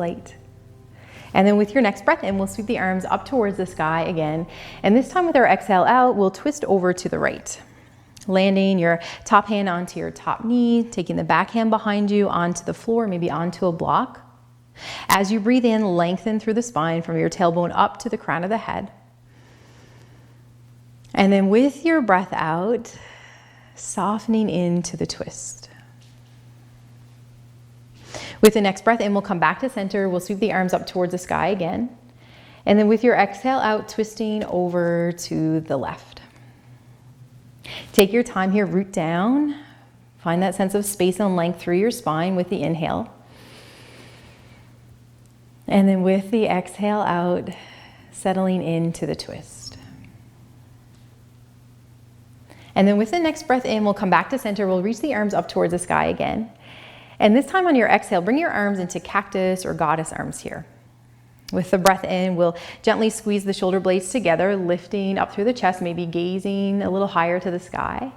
light. And then with your next breath in, we'll sweep the arms up towards the sky again. And this time with our exhale out, we'll twist over to the right, landing your top hand onto your top knee, taking the back hand behind you onto the floor, maybe onto a block. As you breathe in, lengthen through the spine from your tailbone up to the crown of the head. And then with your breath out, softening into the twist. With the next breath in, we'll come back to center. We'll sweep the arms up towards the sky again. And then with your exhale out, twisting over to the left. Take your time here, root down. Find that sense of space and length through your spine with the inhale. And then with the exhale out, settling into the twist. And then with the next breath in, we'll come back to center. We'll reach the arms up towards the sky again. And this time on your exhale, bring your arms into cactus or goddess arms here. With the breath in, we'll gently squeeze the shoulder blades together, lifting up through the chest, maybe gazing a little higher to the sky.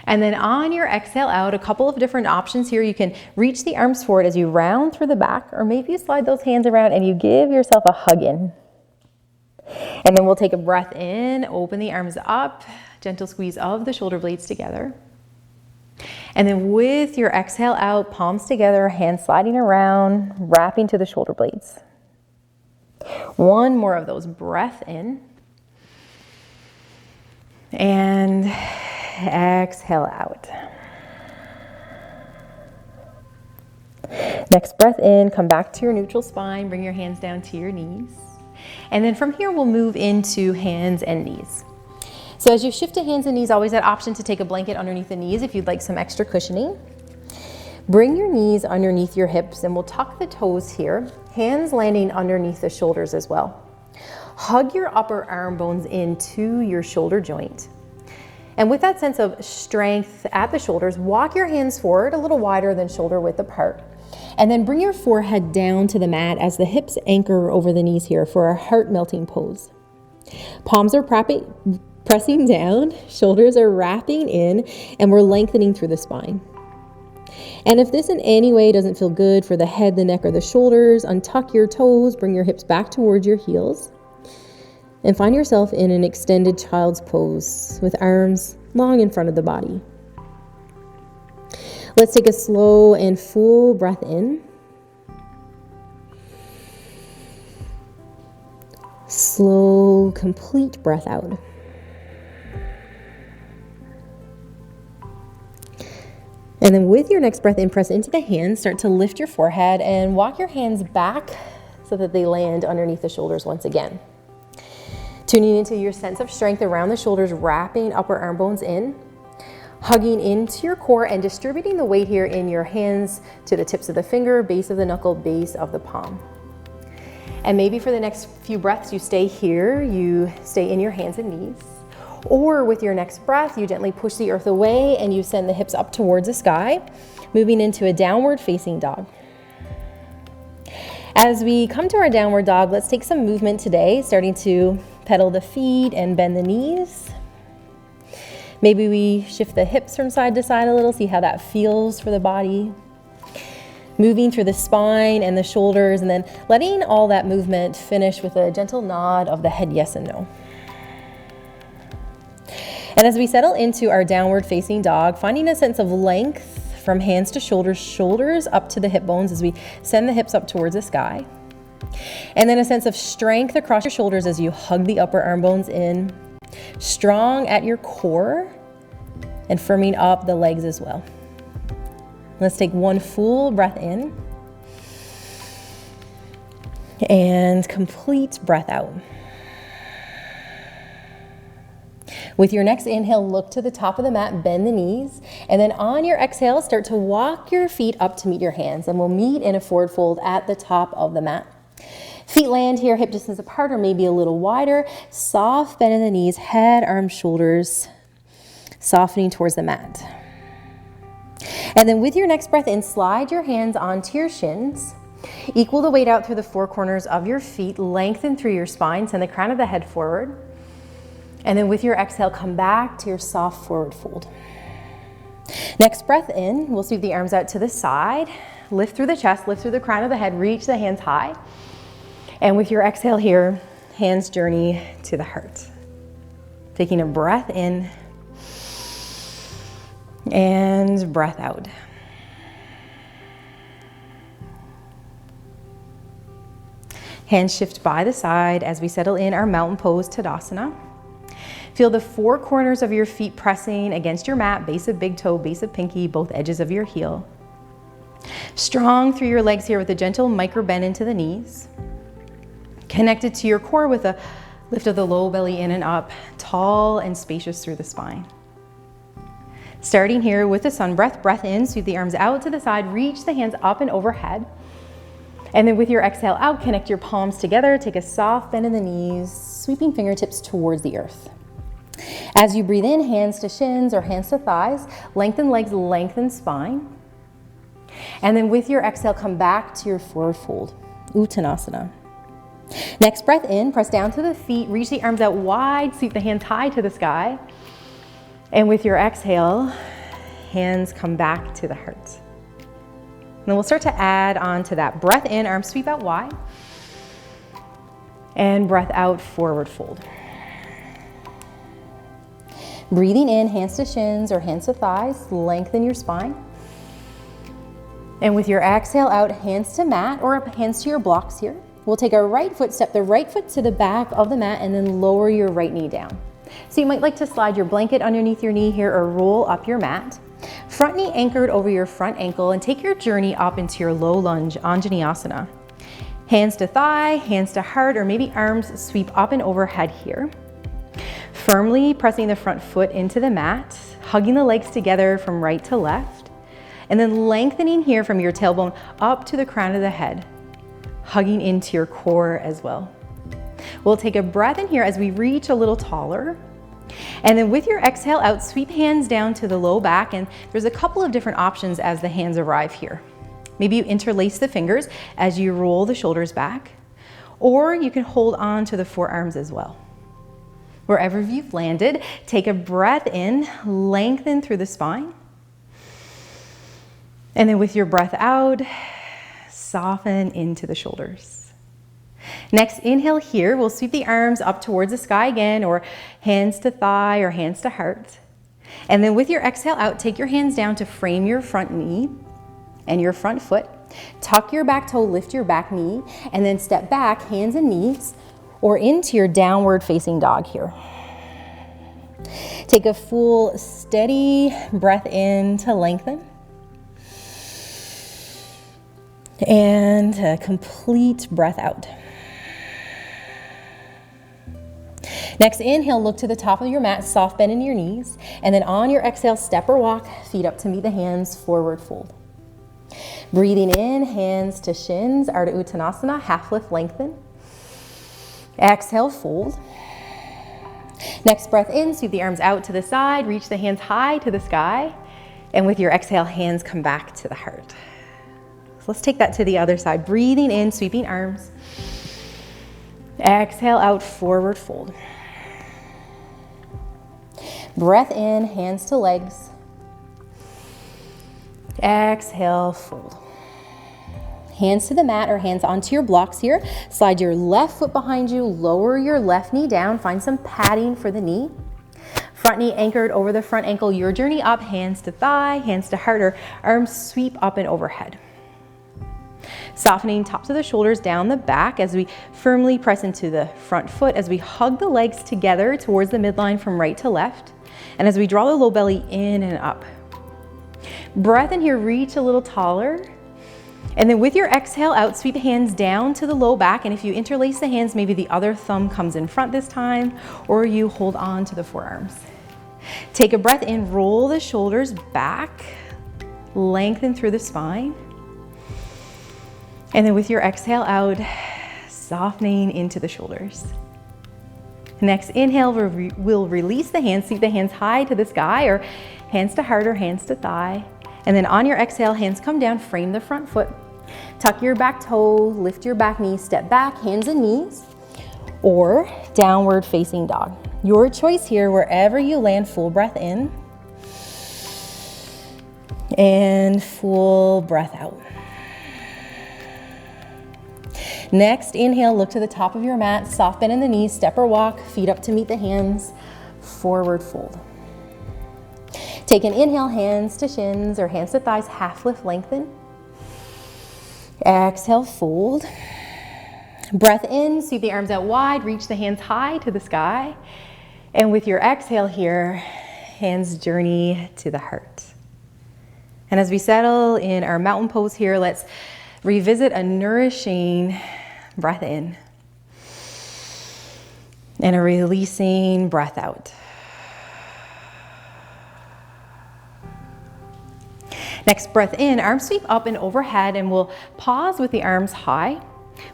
And then on your exhale out, a couple of different options here. You can reach the arms forward as you round through the back, or maybe you slide those hands around and you give yourself a hug in. And then we'll take a breath in, open the arms up, gentle squeeze of the shoulder blades together. And then with your exhale out, palms together, hands sliding around, wrapping to the shoulder blades. One more of those, breath in. And exhale out. Next breath in, come back to your neutral spine, bring your hands down to your knees. And then from here, we'll move into hands and knees. So as you shift to hands and knees, always that option to take a blanket underneath the knees if you'd like some extra cushioning. Bring your knees underneath your hips and we'll tuck the toes here, hands landing underneath the shoulders as well. Hug your upper arm bones into your shoulder joint. And with that sense of strength at the shoulders, walk your hands forward a little wider than shoulder width apart. And then bring your forehead down to the mat as the hips anchor over the knees here for a heart melting pose. Palms are pressing down, shoulders are wrapping in, and we're lengthening through the spine. And if this in any way doesn't feel good for the head, the neck, or the shoulders, untuck your toes, bring your hips back towards your heels, and find yourself in an extended child's pose with arms long in front of the body. Let's take a slow and full breath in. Slow, complete breath out. And then with your next breath in, press into the hands, start to lift your forehead and walk your hands back so that they land underneath the shoulders once again. Tuning into your sense of strength around the shoulders, wrapping upper arm bones in, hugging into your core and distributing the weight here in your hands to the tips of the finger, base of the knuckle, base of the palm. And maybe for the next few breaths, you stay here, you stay in your hands and knees. Or with your next breath, you gently push the earth away and you send the hips up towards the sky, moving into a downward facing dog. As we come to our downward dog, let's take some movement today, starting to pedal the feet and bend the knees. Maybe we shift the hips from side to side a little, see how that feels for the body. Moving through the spine and the shoulders, and then letting all that movement finish with a gentle nod of the head yes and no. And as we settle into our downward facing dog, finding a sense of length from hands to shoulders, shoulders up to the hip bones as we send the hips up towards the sky. And then a sense of strength across your shoulders as you hug the upper arm bones in, strong at your core and firming up the legs as well. Let's take one full breath in and complete breath out. With your next inhale, look to the top of the mat, bend the knees, and then on your exhale, start to walk your feet up to meet your hands, and we'll meet in a forward fold at the top of the mat. Feet land here, hip distance apart or maybe a little wider. Soft bend in the knees, head, arms, shoulders, softening towards the mat. And then with your next breath in, slide your hands onto your shins. Equal the weight out through the four corners of your feet, lengthen through your spine, send the crown of the head forward. And then with your exhale, come back to your soft forward fold. Next breath in, we'll sweep the arms out to the side. lift through the chest, lift through the crown of the head, reach the hands high. And with your exhale here, hands journey to the heart. Taking a breath in and breath out. Hands shift by the side as we settle in our mountain pose Tadasana. Feel the four corners of your feet pressing against your mat, base of big toe, base of pinky, both edges of your heel. Strong through your legs here with a gentle micro bend into the knees. Connected to your core with a lift of the low belly in and up, tall and spacious through the spine. Starting here with the sun breath, breath in, sweep the arms out to the side, reach the hands up and overhead. And then with your exhale out, connect your palms together, take a soft bend in the knees, sweeping fingertips towards the earth. As you breathe in, hands to shins or hands to thighs, lengthen legs, lengthen spine. And then with your exhale, come back to your forward fold, Uttanasana. Next breath in, press down to the feet, reach the arms out wide, sweep the hands high to the sky. And with your exhale, hands come back to the heart. And then we'll start to add on to that. Breath in, arms sweep out wide. And breath out, forward fold. Breathing in, hands to shins or hands to thighs, lengthen your spine. And with your exhale out, hands to mat or hands to your blocks here. We'll take our right foot, step the right foot to the back of the mat and then lower your right knee down. So you might like to slide your blanket underneath your knee here or roll up your mat. Front knee anchored over your front ankle and take your journey up into your low lunge, Anjaneyasana. Hands to thigh, hands to heart, or maybe arms sweep up and overhead here. Firmly pressing the front foot into the mat, hugging the legs together from right to left, and then lengthening here from your tailbone up to the crown of the head, hugging into your core as well. We'll take a breath in here as we reach a little taller. And then with your exhale out, sweep hands down to the low back, and there's a couple of different options as the hands arrive here. Maybe you interlace the fingers as you roll the shoulders back, or you can hold on to the forearms as well. Wherever you've landed, take a breath in, lengthen through the spine. And then with your breath out, soften into the shoulders. Next, inhale here, we'll sweep the arms up towards the sky again, or hands to thigh or hands to heart. And then with your exhale out, take your hands down to frame your front knee and your front foot. Tuck your back toe, lift your back knee, and then step back, hands and knees, or into your downward facing dog here. Take a full, steady breath in to lengthen. And a complete breath out. Next, inhale, look to the top of your mat, soft bend in your knees. And then on your exhale, step or walk, feet up to meet the hands, forward fold. Breathing in, hands to shins, Ardha Uttanasana, half lift, lengthen. Exhale, fold. Next breath in, sweep the arms out to the side, reach the hands high to the sky. And with your exhale, hands come back to the heart. So let's take that to the other side. Breathing in, sweeping arms. Exhale out, forward fold. Breath in, hands to legs. Exhale, fold. Hands to the mat or hands onto your blocks here. Slide your left foot behind you, lower your left knee down, find some padding for the knee. Front knee anchored over the front ankle, your journey up, hands to thigh, hands to heart, or arms sweep up and overhead. Softening tops of the shoulders down the back as we firmly press into the front foot as we hug the legs together towards the midline from right to left. And as we draw the low belly in and up. Breath in here, reach a little taller. And then with your exhale out, sweep hands down to the low back. And if you interlace the hands, maybe the other thumb comes in front this time, or you hold on to the forearms. Take a breath in, roll the shoulders back, lengthen through the spine. And then with your exhale out, softening into the shoulders. Next inhale, we'll release the hands, sweep the hands high to the sky, or hands to heart or hands to thigh. And then on your exhale, hands come down, frame the front foot. Tuck your back toe, lift your back knee, step back, hands and knees, or downward facing dog. Your choice here, wherever you land, full breath in and full breath out. Next, inhale, look to the top of your mat, soft bend in the knees, step or walk, feet up to meet the hands, forward fold. Take an inhale, hands to shins or hands to thighs, half lift, lengthen. Exhale, fold. Breath in, sweep the arms out wide, reach the hands high to the sky. And with your exhale here, hands journey to the heart. And as we settle in our mountain pose here, let's revisit a nourishing breath in and a releasing breath out. Next, breath in, arms sweep up and overhead, and we'll pause with the arms high.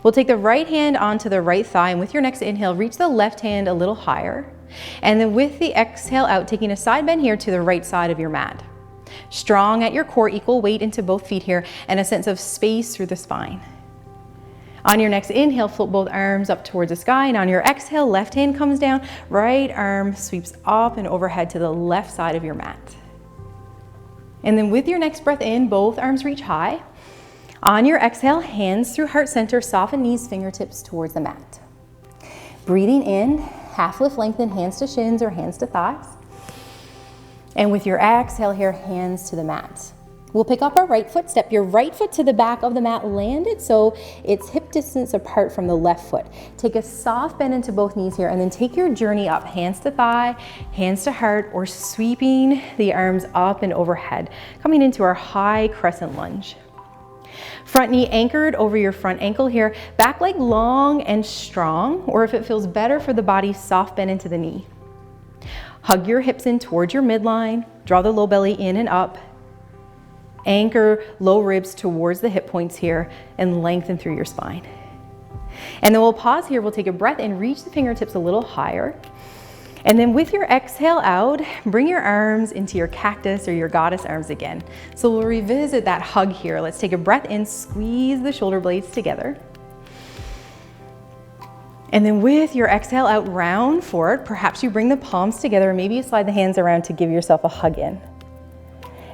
We'll take the right hand onto the right thigh, and with your next inhale, reach the left hand a little higher. And then with the exhale out, taking a side bend here to the right side of your mat. Strong at your core, equal weight into both feet here, and a sense of space through the spine. On your next inhale, float both arms up towards the sky, and on your exhale, left hand comes down, right arm sweeps up and overhead to the left side of your mat. And then with your next breath in, both arms reach high. On your exhale, hands through heart center, soften knees, fingertips towards the mat. Breathing in, half lift, lengthen, hands to shins or hands to thighs. And with your exhale here, hands to the mat. We'll pick up our right foot, step your right foot to the back of the mat, land it so it's hip distance apart from the left foot. Take a soft bend into both knees here, and then take your journey up, hands to thigh, hands to heart, or sweeping the arms up and overhead, coming into our high crescent lunge. Front knee anchored over your front ankle here, back leg long and strong, or if it feels better for the body, soft bend into the knee. Hug your hips in towards your midline, draw the low belly in and up. Anchor low ribs towards the hip points here and lengthen through your spine. And then we'll pause here, we'll take a breath and reach the fingertips a little higher. And then with your exhale out, bring your arms into your cactus or your goddess arms again. So we'll revisit that hug here. Let's take a breath in, squeeze the shoulder blades together. And then with your exhale out, round forward. Perhaps you bring the palms together, maybe you slide the hands around to give yourself a hug in.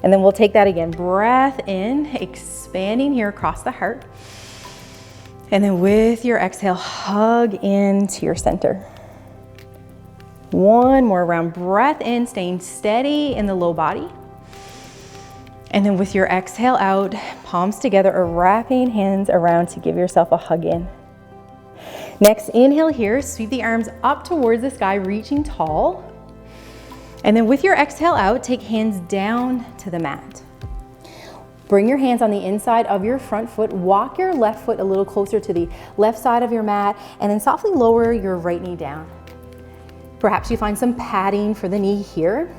And then we'll take that again, breath in, expanding here across the heart. And then with your exhale, hug into your center. One more round, breath in, staying steady in the low body. And then with your exhale out, palms together or wrapping hands around to give yourself a hug in. Next, inhale here, sweep the arms up towards the sky, reaching tall. And then with your exhale out, take hands down to the mat. Bring your hands on the inside of your front foot, walk your left foot a little closer to the left side of your mat, and then softly lower your right knee down. Perhaps you find some padding for the knee here,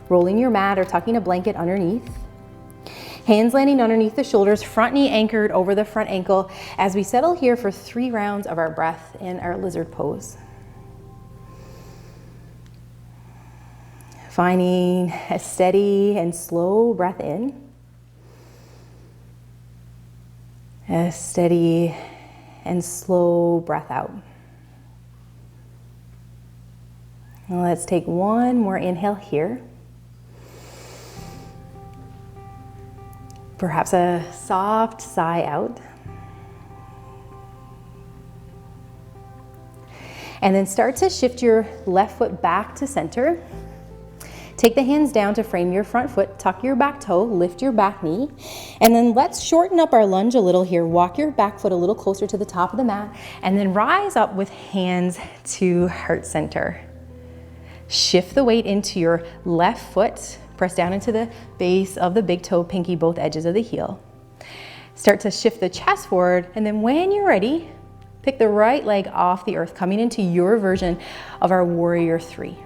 rolling your mat or tucking a blanket underneath. Hands landing underneath the shoulders, front knee anchored over the front ankle as we settle here for 3 rounds of our breath in our lizard pose. Finding a steady and slow breath in. A steady and slow breath out. Now let's take one more inhale here. Perhaps a soft sigh out. And then start to shift your left foot back to center. Take the hands down to frame your front foot, tuck your back toe, lift your back knee, and then let's shorten up our lunge a little here. Walk your back foot a little closer to the top of the mat, and then rise up with hands to heart center. Shift the weight into your left foot, press down into the base of the big toe, pinky both edges of the heel. Start to shift the chest forward, and then when you're ready, pick the right leg off the earth, coming into your version of our warrior 3.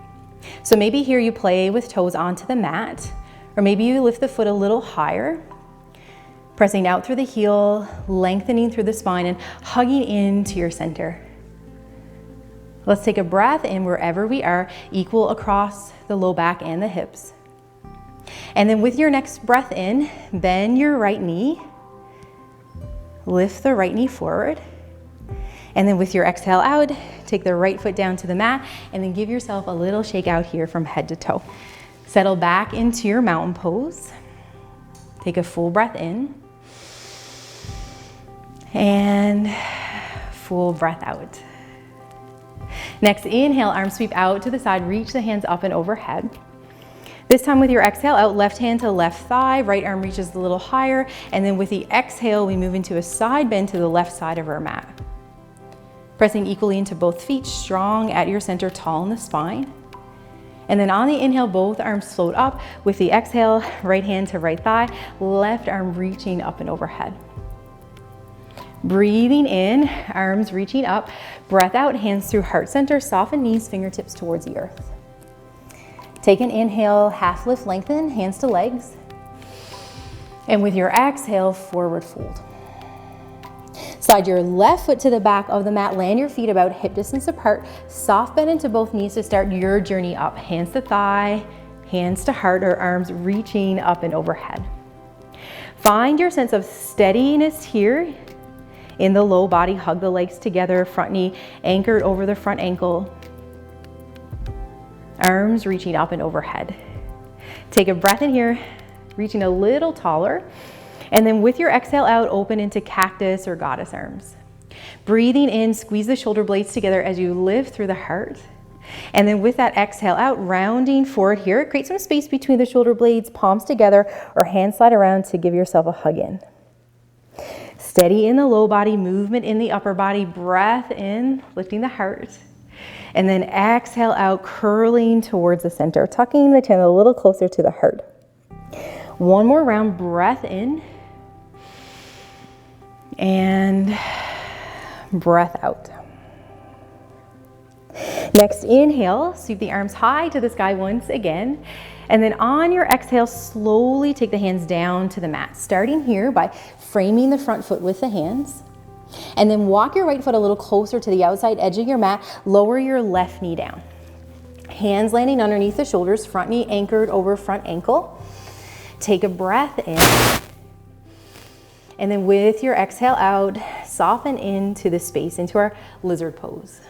So maybe here you play with toes onto the mat, or maybe you lift the foot a little higher, pressing out through the heel, lengthening through the spine, and hugging into your center. Let's take a breath in wherever we are, equal across the low back and the hips. And then with your next breath in, bend your right knee, lift the right knee forward. And then with your exhale out, take the right foot down to the mat and then give yourself a little shake out here from head to toe. Settle back into your mountain pose. Take a full breath in. And full breath out. Next, inhale, arms sweep out to the side, reach the hands up and overhead. This time with your exhale out, left hand to left thigh, right arm reaches a little higher, and then with the exhale, we move into a side bend to the left side of our mat. Pressing equally into both feet, strong at your center, tall in the spine. And then on the inhale, both arms float up. With the exhale, right hand to right thigh, left arm reaching up and overhead. Breathing in, arms reaching up, breath out, hands through heart center, soften knees, fingertips towards the earth. Take an inhale, half lift, lengthen, hands to legs. And with your exhale, forward fold. Slide your left foot to the back of the mat, land your feet about hip distance apart, soft bend into both knees to start your journey up. Hands to thigh, hands to heart, or arms reaching up and overhead. Find your sense of steadiness here in the low body. Hug the legs together, front knee anchored over the front ankle. Arms reaching up and overhead. Take a breath in here, reaching a little taller. And then with your exhale out, open into cactus or goddess arms. Breathing in, squeeze the shoulder blades together as you lift through the heart. And then with that exhale out, rounding forward here, create some space between the shoulder blades, palms together, or hands slide around to give yourself a hug in. Steady in the low body, movement in the upper body, breath in, lifting the heart. And then exhale out, curling towards the center, tucking the chin a little closer to the heart. One more round, breath in. And breath out. Next, inhale, sweep the arms high to the sky once again. And then on your exhale, slowly take the hands down to the mat. Starting here by framing the front foot with the hands. And then walk your right foot a little closer to the outside edge of your mat. Lower your left knee down. Hands landing underneath the shoulders, front knee anchored over front ankle. Take a breath in. And then with your exhale out, soften into the space, into our lizard pose.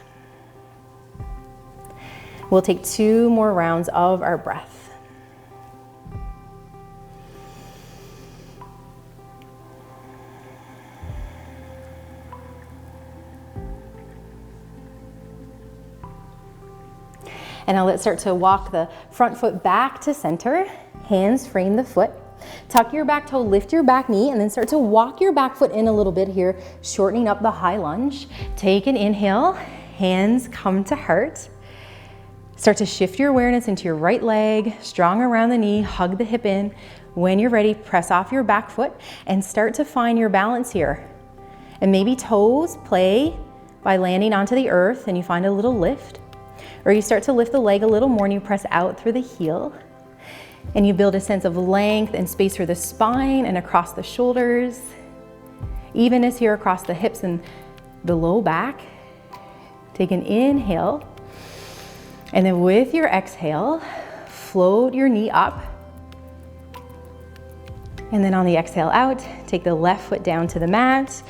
We'll take 2 more rounds of our breath. And now let's start to walk the front foot back to center. Hands frame the foot. Tuck your back toe, lift your back knee, and then start to walk your back foot in a little bit here, shortening up the high lunge. Take an inhale, hands come to heart. Start to shift your awareness into your right leg, strong around the knee, hug the hip in. When you're ready, press off your back foot and start to find your balance here. And maybe toes play by landing onto the earth and you find a little lift. Or you start to lift the leg a little more and you press out through the heel. And you build a sense of length and space through the spine and across the shoulders. Evenness here across the hips and the low back. Take an inhale. And then with your exhale, float your knee up. And then on the exhale out, take the left foot down to the mat.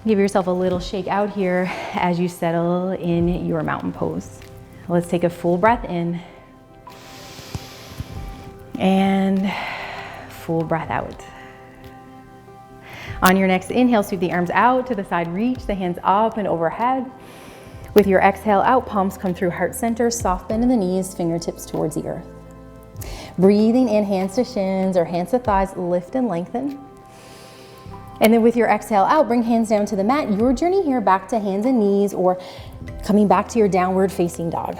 Give yourself a little shake out here as you settle in your mountain pose. Let's take a full breath in. And full breath out. On your next inhale, sweep the arms out to the side, reach the hands up and overhead. With your exhale out, palms come through heart center, soft bend in the knees, fingertips towards the earth. Breathing in, hands to shins or hands to thighs, lift and lengthen. And then with your exhale out, bring hands down to the mat. Your journey here back to hands and knees or coming back to your downward facing dog.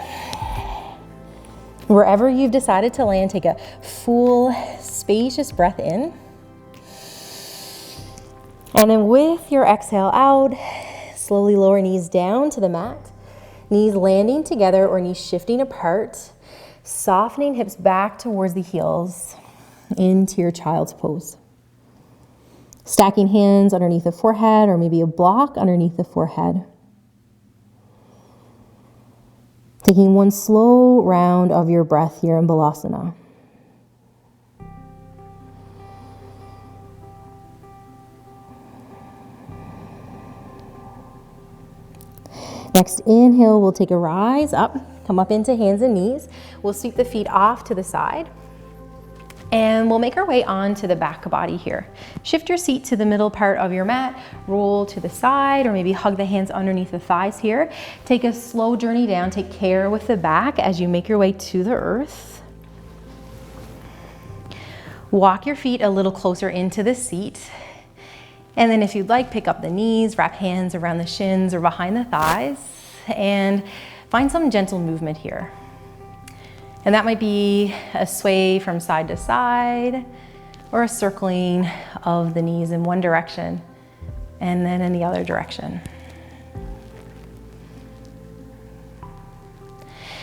Wherever you've decided to land, take a full, spacious breath in. And then with your exhale out, slowly lower knees down to the mat. Knees landing together or knees shifting apart. Softening hips back towards the heels into your child's pose. Stacking hands underneath the forehead or maybe a block underneath the forehead. Taking one slow round of your breath here in Balasana. Next inhale, we'll take a rise up, come up into hands and knees. We'll sweep the feet off to the side. And we'll make our way onto the back body here. Shift your seat to the middle part of your mat, roll to the side, or maybe hug the hands underneath the thighs here. Take a slow journey down, take care with the back as you make your way to the earth. Walk your feet a little closer into the seat. And then if you'd like, pick up the knees, wrap hands around the shins or behind the thighs, and find some gentle movement here. And that might be a sway from side to side or a circling of the knees in one direction and then in the other direction.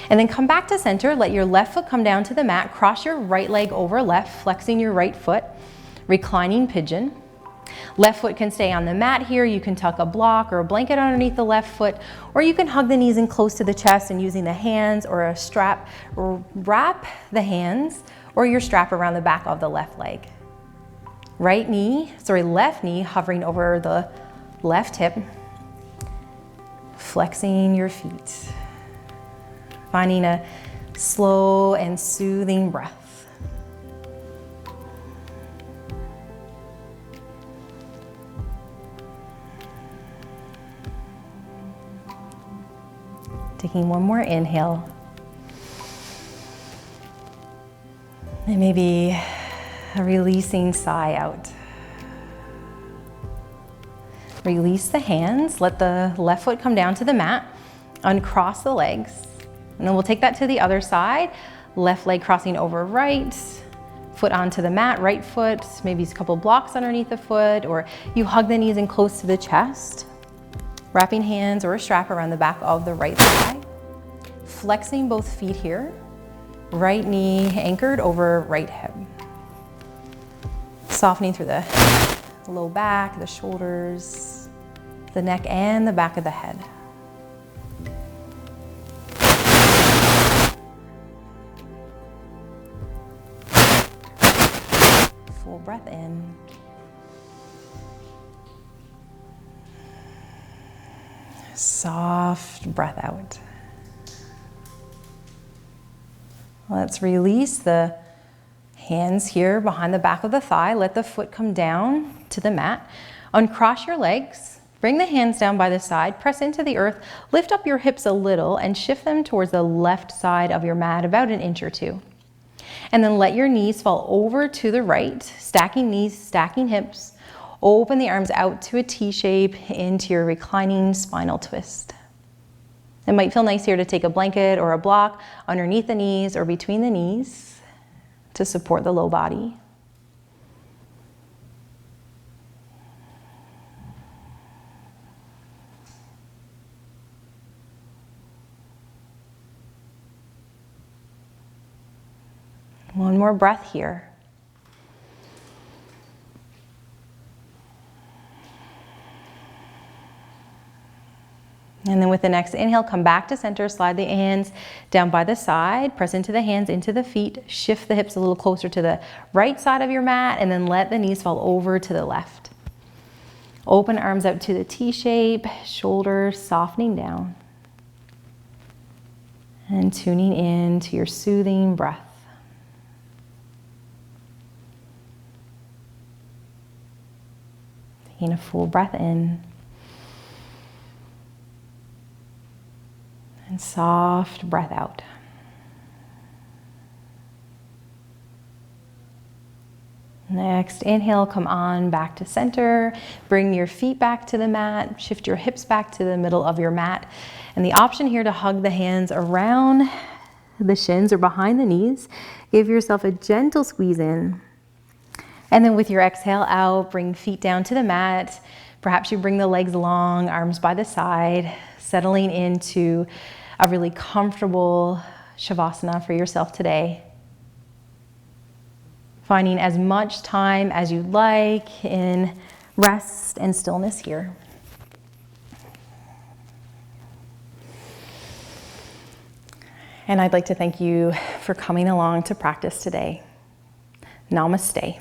And then come back to center, let your left foot come down to the mat, cross your right leg over left, flexing your right foot, reclining pigeon. Left foot can stay on the mat here. You can tuck a block or a blanket underneath the left foot, or you can hug the knees in close to the chest and using the hands or a strap, or wrap the hands or your strap around the back of the left leg. Left knee hovering over the left hip, flexing your feet, finding a slow and soothing breath. Taking one more inhale. And maybe a releasing sigh out. Release the hands, let the left foot come down to the mat, uncross the legs, and then we'll take that to the other side. Left leg crossing over right, foot onto the mat, right foot, maybe a couple blocks underneath the foot, or you hug the knees in close to the chest. Wrapping hands or a strap around the back of the right thigh. Flexing both feet here. Right knee anchored over right hip. Softening through the low back, the shoulders, the neck, and the back of the head. Full breath in. Soft breath out. Let's release the hands here behind the back of the thigh. Let the foot come down to the mat. Uncross your legs. Bring the hands down by the side. Press into the earth. Lift up your hips a little and shift them towards the left side of your mat, about an inch or two. And then let your knees fall over to the right. Stacking knees, stacking hips. Open the arms out to a T shape into your reclining spinal twist. It might feel nice here to take a blanket or a block underneath the knees or between the knees to support the low body. One more breath here. And then with the next inhale, come back to center, slide the hands down by the side, press into the hands, into the feet, shift the hips a little closer to the right side of your mat, and then let the knees fall over to the left. Open arms out to the T shape, shoulders softening down. And tuning in to your soothing breath. Taking a full breath in. And soft breath out. Next, inhale, come on back to center. Bring your feet back to the mat. Shift your hips back to the middle of your mat. And the option here to hug the hands around the shins or behind the knees. Give yourself a gentle squeeze in. And then with your exhale out, bring feet down to the mat. Perhaps you bring the legs long, arms by the side, settling into a really comfortable Shavasana for yourself today. Finding as much time as you'd like in rest and stillness here. And I'd like to thank you for coming along to practice today. Namaste.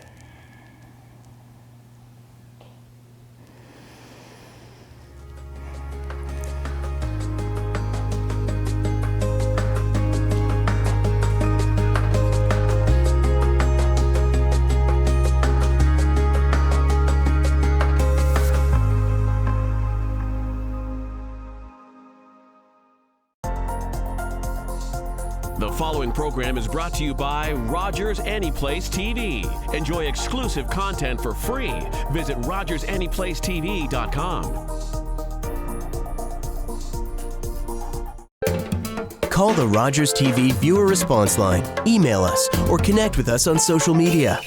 The following program is brought to you by Rogers Anyplace TV. Enjoy exclusive content for free. Visit RogersAnyplaceTV.com. Call the Rogers TV viewer response line, email us, or connect with us on social media.